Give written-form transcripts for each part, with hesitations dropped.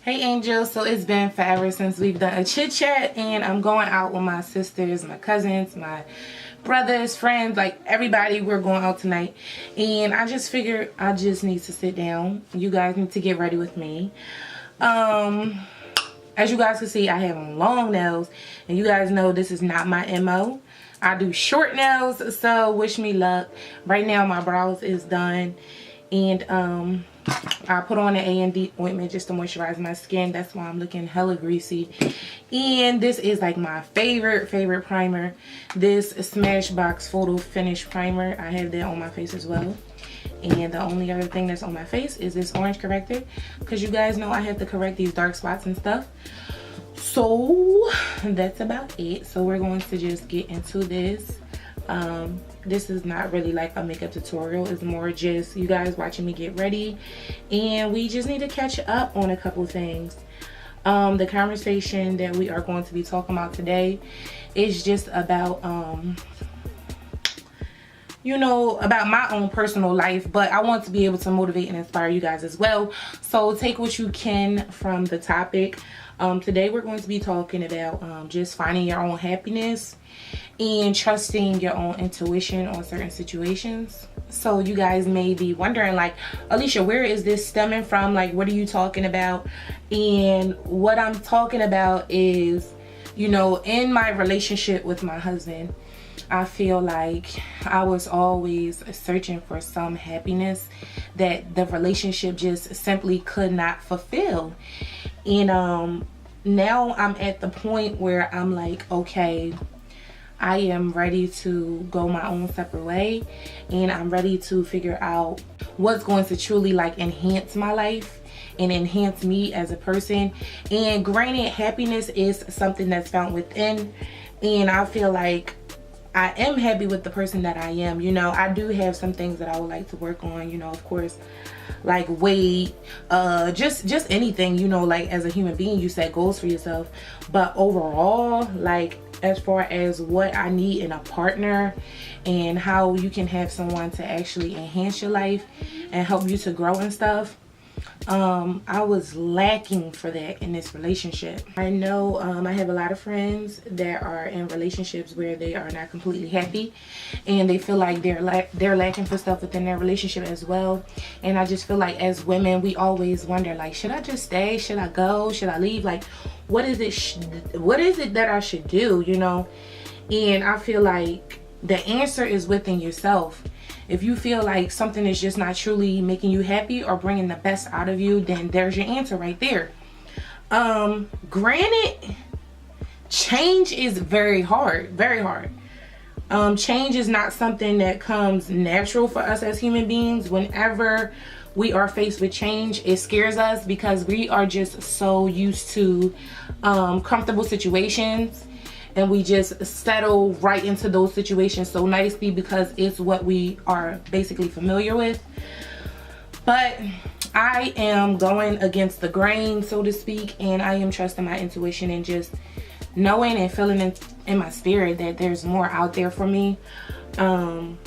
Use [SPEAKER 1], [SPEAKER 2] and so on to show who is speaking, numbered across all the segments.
[SPEAKER 1] Hey Angel, so it's been forever since we've done a chit chat, and I'm going out with my sisters, my cousins, my brothers, friends, like everybody. We're going out tonight, and I just figured I just need to sit down. You guys need to get ready with me. As you guys can see, I have long nails, and you guys know this is not my MO. I do short nails, so wish me luck. Right now my brows is done, and I put on an A&D ointment just to moisturize my skin. That's why I'm looking hella greasy. And this is like my favorite primer. This Smashbox Photo Finish Primer. I have that on my face as well. And the only other thing that's on my face is this orange corrector, because you guys know I have to correct these dark spots and stuff. So that's about it. So we're going to just get into this. This is not really like a makeup tutorial. It's more just you guys watching me get ready, and we just need to catch up on a couple things. The conversation that we are going to be talking about today is just about you know, about my own personal life, but I want to be able to motivate and inspire you guys as well. So take what you can from the topic. Today we're going to be talking about just finding your own happiness and trusting your own intuition on certain situations. So you guys may be wondering, like, Alicia, where is this stemming from? Like, what are you talking about? And what I'm talking about is, you know, in my relationship with my husband, I feel like I was always searching for some happiness that the relationship just simply could not fulfill. And now I'm at the point where I'm like, okay, I am ready to go my own separate way, and I'm ready to figure out what's going to truly like enhance my life and enhance me as a person. And granted, happiness is something that's found within, and I feel like I am happy with the person that I am. You know, I do have some things that I would like to work on, you know, of course, like weight, just anything, you know, like as a human being, you set goals for yourself. But overall, like as far as what I need in a partner and how you can have someone to actually enhance your life and help you to grow and stuff, I was lacking for that in this relationship. I know I have a lot of friends that are in relationships where they are not completely happy, and they feel like they're lacking for stuff within their relationship as well. And I just feel like as women, we always wonder, like, should I just stay? Should I go? Should I leave? Like, what is it that I should do, you know? And I feel like the answer is within yourself. If you feel like something is just not truly making you happy or bringing the best out of you, then there's your answer right there. Granted, change is very hard. Change is not something that comes natural for us as human beings. Whenever we are faced with change, it scares us because we are just so used to comfortable situations. And we just settle right into those situations so nicely because it's what we are basically familiar with. But I am going against the grain, so to speak, and I am trusting my intuition and just knowing and feeling in my spirit that there's more out there for me. Not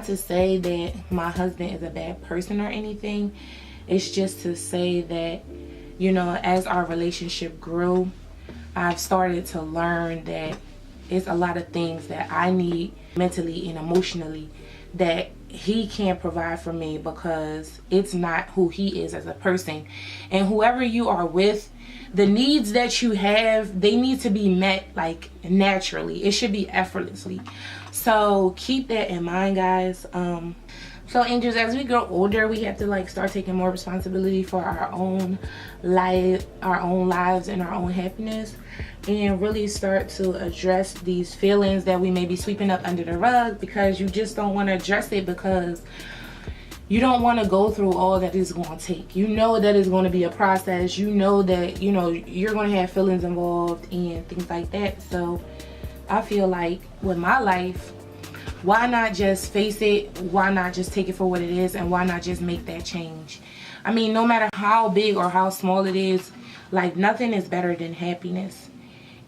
[SPEAKER 1] to say that my husband is a bad person or anything. It's just to say that, you know, as our relationship grew, I've started to learn that it's a lot of things that I need mentally and emotionally that he can't provide for me because it's not who he is as a person. And whoever you are with, the needs that you have, they need to be met like naturally. It should be effortlessly. So keep that in mind, guys. So angels, as we grow older, we have to like start taking more responsibility for our own life, our own lives, and our own happiness, and really start to address these feelings that we may be sweeping up under the rug because you just don't want to address it because you don't want to go through all that it's going to take. You know that it's going to be a process. You know that, you know, you're going to have feelings involved and things like that. So I feel like with my life, why not just face it? Why not just take it for what it is? And why not just make that change? I mean, no matter how big or how small it is, like nothing is better than happiness.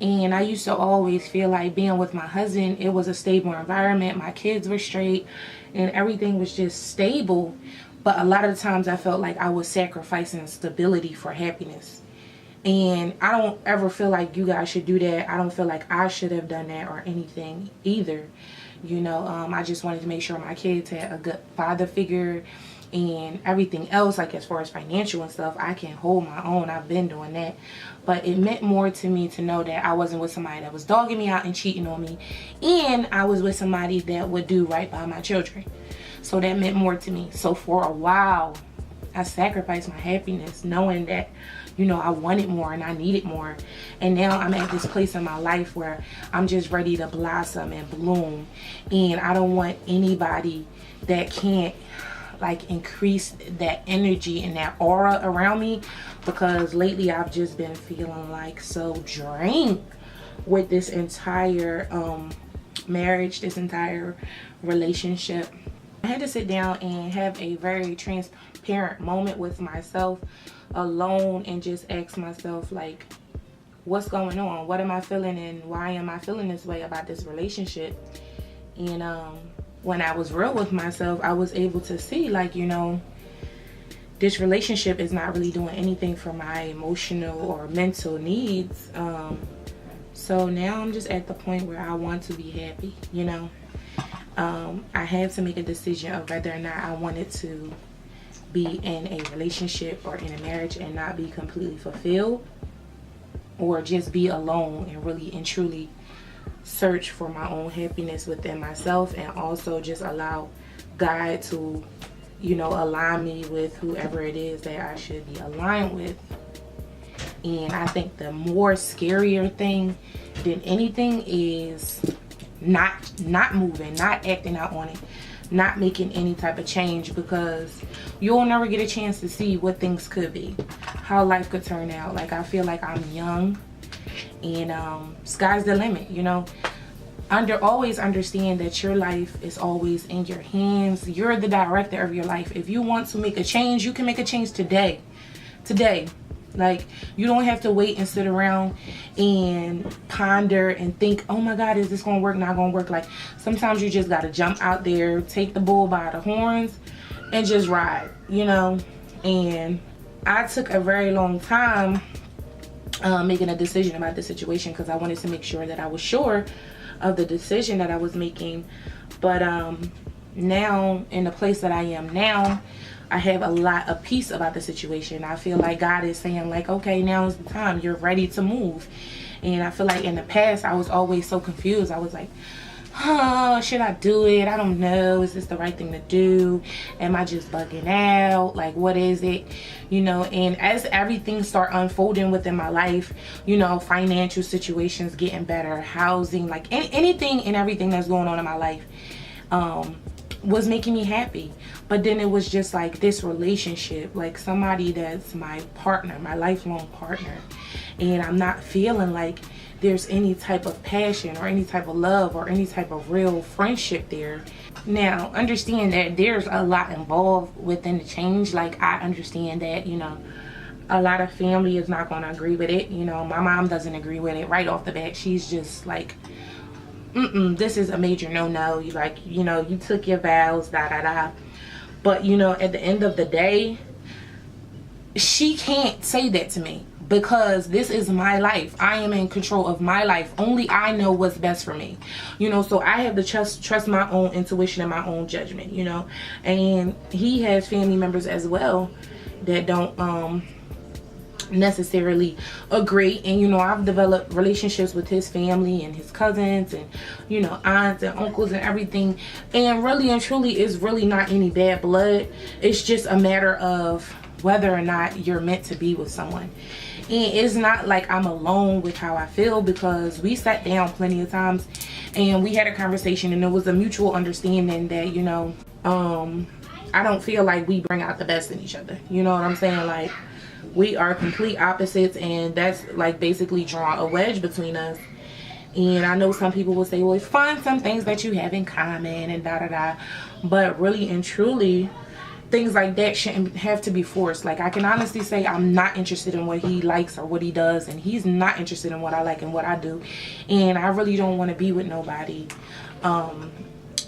[SPEAKER 1] And I used to always feel like being with my husband, it was a stable environment. My kids were straight and everything was just stable. But a lot of the times I felt like I was sacrificing stability for happiness. And I don't ever feel like you guys should do that. I don't feel like I should have done that or anything either. You know, I just wanted to make sure my kids had a good father figure, and everything else, like as far as financial and stuff, I can hold my own. I've been doing that. But it meant more to me to know that I wasn't with somebody that was dogging me out and cheating on me, and I was with somebody that would do right by my children. So that meant more to me. So for a while, I sacrificed my happiness knowing that, you know, I wanted more and I needed more. And now I'm at this place in my life where I'm just ready to blossom and bloom. And I don't want anybody that can't like increase that energy and that aura around me, because lately I've just been feeling like so drained with this entire marriage, this entire relationship. I had to sit down and have a very transparent moment with myself alone and just ask myself, like, what's going on? What am I feeling, and why am I feeling this way about this relationship? And when I was real with myself, I was able to see, like, you know, this relationship is not really doing anything for my emotional or mental needs. So now I'm just at the point where I want to be happy, you know. I had to make a decision of whether or not I wanted to be in a relationship or in a marriage and not be completely fulfilled, or just be alone and really and truly search for my own happiness within myself, and also just allow God to, you know, align me with whoever it is that I should be aligned with. And I think the more scarier thing than anything is not moving, not acting out on it, not making any type of change, because you'll never get a chance to see what things could be, how life could turn out. Like, I feel like I'm young, and sky's the limit, you know. Always understand that your life is always in your hands. You're the director of your life. If you want to make a change, you can make a change today. Like, you don't have to wait and sit around and ponder and think, oh my God, is this gonna work, not gonna work? Like, sometimes you just gotta jump out there, take the bull by the horns, and just ride, you know. And I took a very long time making a decision about the situation, because I wanted to make sure that I was sure of the decision that I was making. But now, in the place that I am now, I have a lot of peace about the situation. I feel like God is saying, like, okay, now is the time. You're ready to move. And I feel like in the past, I was always so confused. I was like, oh, should I do it? I don't know. Is this the right thing to do? Am I just bugging out? Like, what is it? You know, and as everything start unfolding within my life, you know, financial situations getting better, housing, like anything and everything that's going on in my life was making me happy. But then it was just like this relationship, like somebody that's my partner, my lifelong partner, and I'm not feeling like there's any type of passion or any type of love or any type of real friendship there. Now, understand that there's a lot involved within the change. Like, I understand that, you know, a lot of family is not going to agree with it. You know, my mom doesn't agree with it right off the bat. She's just like, this is a major no-no. You, like, you know, you took your vows, da-da-da. But, you know, at the end of the day, she can't say that to me, because this is my life. I am in control of my life. Only I know what's best for me, you know. So I have to trust my own intuition and my own judgment, you know. And he has family members as well that don't necessarily agree. And, you know, I've developed relationships with his family and his cousins and, you know, aunts and uncles and everything, and really and truly it's really not any bad blood. It's just a matter of whether or not you're meant to be with someone. And it's not like I'm alone with how I feel, because we sat down plenty of times and we had a conversation, and it was a mutual understanding that, you know, I don't feel like we bring out the best in each other. You know what I'm saying? Like, we are complete opposites, and that's like basically drawing a wedge between us. And I know some people will say, well, find some things that you have in common and da-da-da. But really and truly, things like that shouldn't have to be forced. Like, I can honestly say I'm not interested in what he likes or what he does, and he's not interested in what I like and what I do. And I really don't want to be with nobody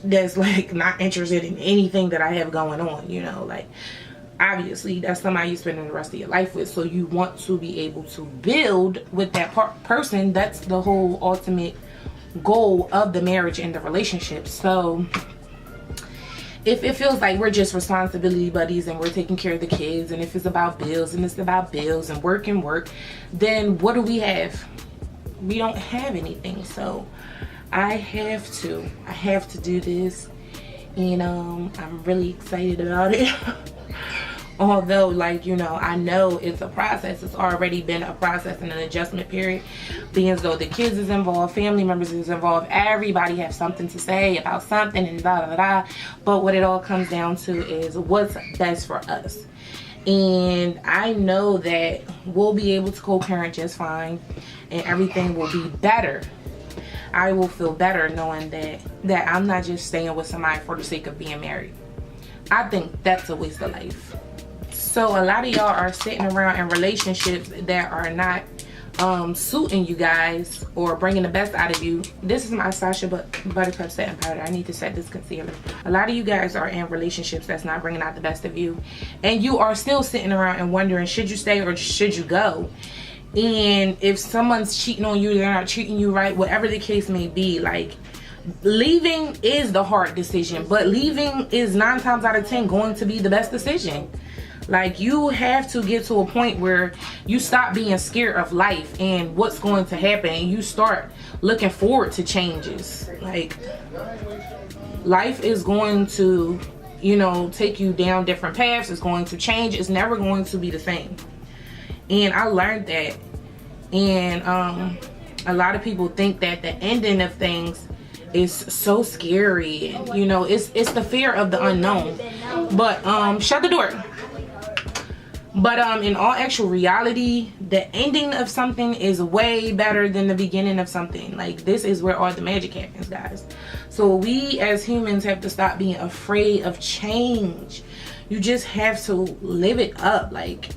[SPEAKER 1] that's like not interested in anything that I have going on, you know. Like, obviously that's somebody you spending the rest of your life with, so you want to be able to build with that person. That's the whole ultimate goal of the marriage and the relationship. So if it feels like we're just responsibility buddies and we're taking care of the kids, and if it's about bills and it's about bills and work, then what do we have? We don't have anything. So I have to do this, and I'm really excited about it. Although, like, you know, I know it's a process. It's already been a process and an adjustment period, being as though the kids is involved, family members is involved, everybody has something to say about something and blah blah blah. But what it all comes down to is what's best for us. And I know that we'll be able to co-parent just fine, and everything will be better. I will feel better knowing that I'm not just staying with somebody for the sake of being married. I think that's a waste of life. So a lot of y'all are sitting around in relationships that are not suiting you guys or bringing the best out of you. This is my Sasha Buttercup setting powder. I need to set this concealer. A lot of you guys are in relationships that's not bringing out the best of you, and you are still sitting around and wondering, should you stay or should you go? And if someone's cheating on you, they're not treating you right, whatever the case may be, like, leaving is the hard decision, but leaving is 9 times out of 10 going to be the best decision. Like, you have to get to a point where you stop being scared of life and what's going to happen, and you start looking forward to changes. Like, life is going to, you know, take you down different paths. It's going to change. It's never going to be the same. And I learned that. And a lot of people think that the ending of things is so scary, and, you know, it's the fear of the unknown. But shut the door. But in all actual reality, the ending of something is way better than the beginning of something. Like, this is where all the magic happens, guys. So we as humans have to stop being afraid of change. You just have to live it up. Like,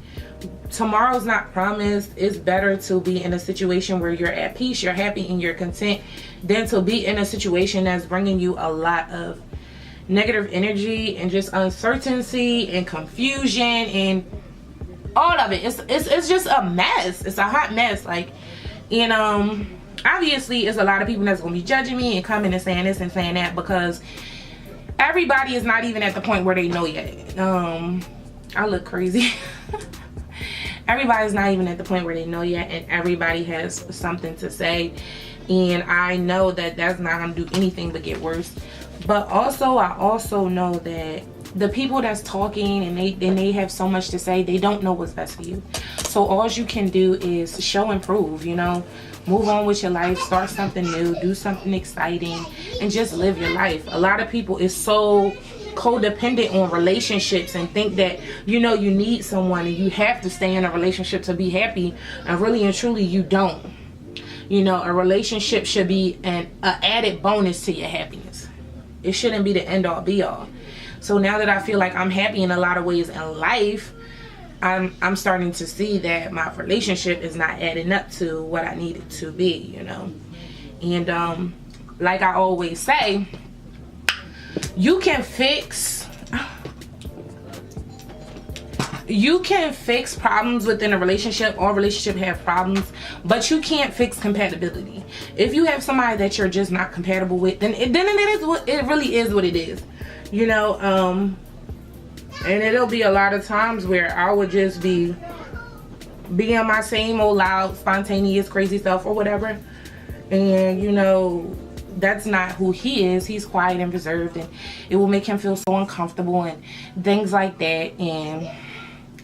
[SPEAKER 1] tomorrow's not promised. It's better to be in a situation where you're at peace, you're happy, and you're content, than to be in a situation that's bringing you a lot of negative energy and just uncertainty and confusion and all of it. It's just a mess. It's a hot mess. Like, and obviously it's a lot of people that's gonna be judging me and coming and saying this and saying that, because everybody is not even at the point where they know yet. I look crazy. Everybody's not even at the point where they know yet, and everybody has something to say, and I know that that's not gonna do anything but get worse. But also, I also know that the people that's talking and they have so much to say, they don't know what's best for you. So all you can do is show and prove, you know. Move on with your life, start something new, do something exciting, and just live your life. A lot of people is so codependent on relationships and think that, you know, you need someone and you have to stay in a relationship to be happy, and really and truly you don't. You know, a relationship should be an added bonus to your happiness. It shouldn't be the end all be all. So now that I feel like I'm happy in a lot of ways in life, I'm starting to see that my relationship is not adding up to what I need it to be, you know. And like I always say, you can fix problems within a relationship. All relationships have problems, but you can't fix compatibility. If you have somebody that you're just not compatible with, then it really is what it is, you know. And it'll be a lot of times where I would just be being my same old loud, spontaneous, crazy self or whatever, and, you know, that's not who he is. He's quiet and reserved, and it will make him feel so uncomfortable and things like that. And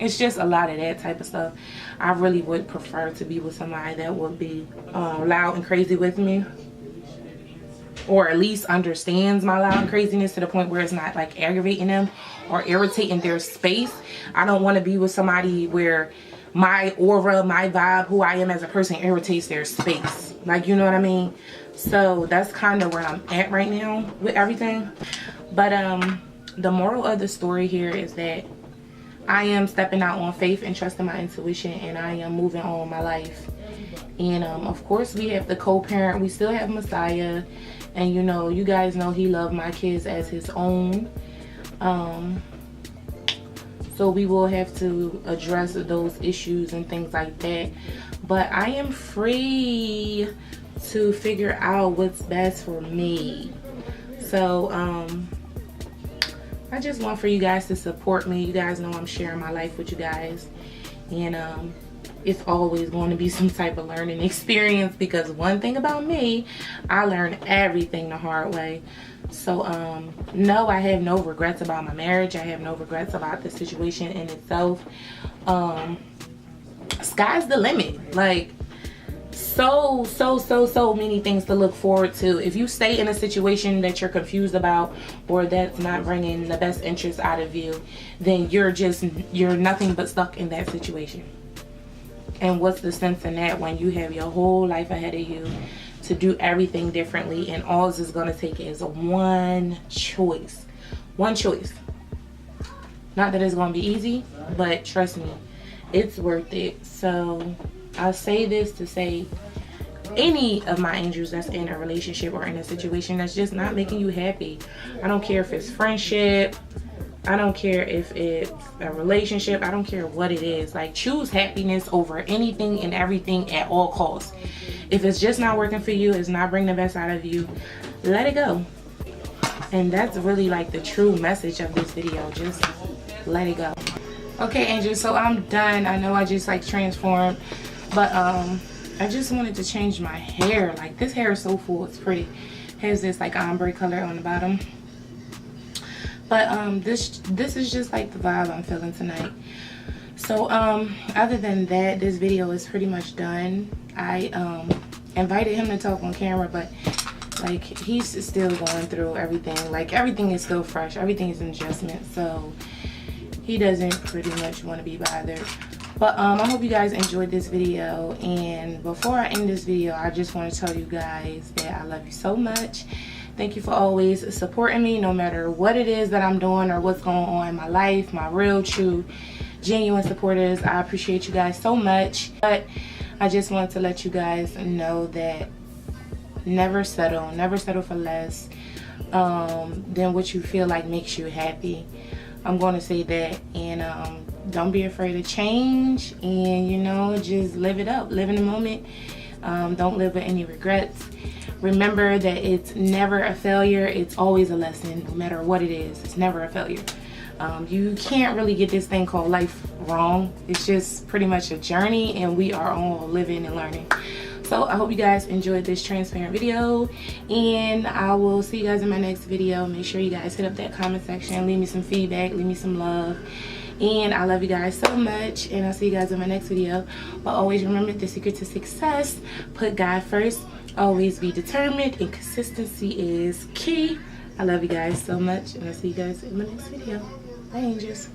[SPEAKER 1] it's just a lot of that type of stuff. I really would prefer to be with somebody that would be loud and crazy with me, or at least understands my loud and craziness to the point where it's not like aggravating them or irritating their space. I don't want to be with somebody where my aura, my vibe, who I am as a person irritates their space. Like, you know what I mean? So that's kind of where I'm at right now with everything. But the moral of the story here is that I am stepping out on faith and trusting my intuition, and I am moving on my life. And of course we have the co-parent. We still have Messiah, And you know, you guys know he loved my kids as his own. So we will have to address those issues and things like that. But I am free to figure out what's best for me. So I just want for you guys to support me. You guys know I'm sharing my life with you guys, and it's always going to be some type of learning experience, because one thing about me, I learned everything the hard way. So no, I have no regrets about my marriage. I have no regrets about the situation in itself. Sky's the limit. Like, so many things to look forward to. If you stay in a situation that you're confused about, or that's not bringing the best interest out of you, then you're nothing but stuck in that situation. And what's the sense in that when you have your whole life ahead of you to do everything differently, and all it's going to take is one choice. One choice. Not that it's going to be easy, but trust me, it's worth it. So I'll say this to say, any of my angels that's in a relationship or in a situation that's just not making you happy, I don't care if it's friendship, I don't care if it's a relationship, I don't care what it is. Like, choose happiness over anything and everything at all costs. If it's just not working for you, it's not bringing the best out of you, let it go. And that's really like the true message of this video. Just let it go. Okay, angels, so I'm done. I know I just like transformed, but I just wanted to change my hair. Like, this hair is so full, it's pretty. It has this like ombre color on the bottom. But this is just like the vibe I'm feeling tonight. So other than that, this video is pretty much done. I invited him to talk on camera, but like, he's still going through everything. Like, everything is still fresh, everything is an adjustment, so he doesn't pretty much want to be bothered. But I hope you guys enjoyed this video, and before I end this video, I just want to tell you guys that I love you so much. Thank you for always supporting me, no matter what it is that I'm doing or what's going on in my life. My real, true, genuine supporters, I appreciate you guys so much. But I just wanted to let you guys know that never settle for less than what you feel like makes you happy. I'm going to say that. And don't be afraid of change, and you know, just live it up, live in the moment. Don't live with any regrets. Remember that it's never a failure, it's always a lesson. No matter what it is, it's never a failure. You can't really get this thing called life wrong. It's just pretty much a journey, and we are all living and learning. So I hope you guys enjoyed this transparent video, and I will see you guys in my next video. Make sure you guys hit up that comment section, leave me some feedback, leave me some love. And I love you guys so much, and I'll see you guys in my next video. But always remember, the secret to success: put God first, always be determined, and consistency is key. I love you guys so much, and I'll see you guys in my next video. Bye, angels.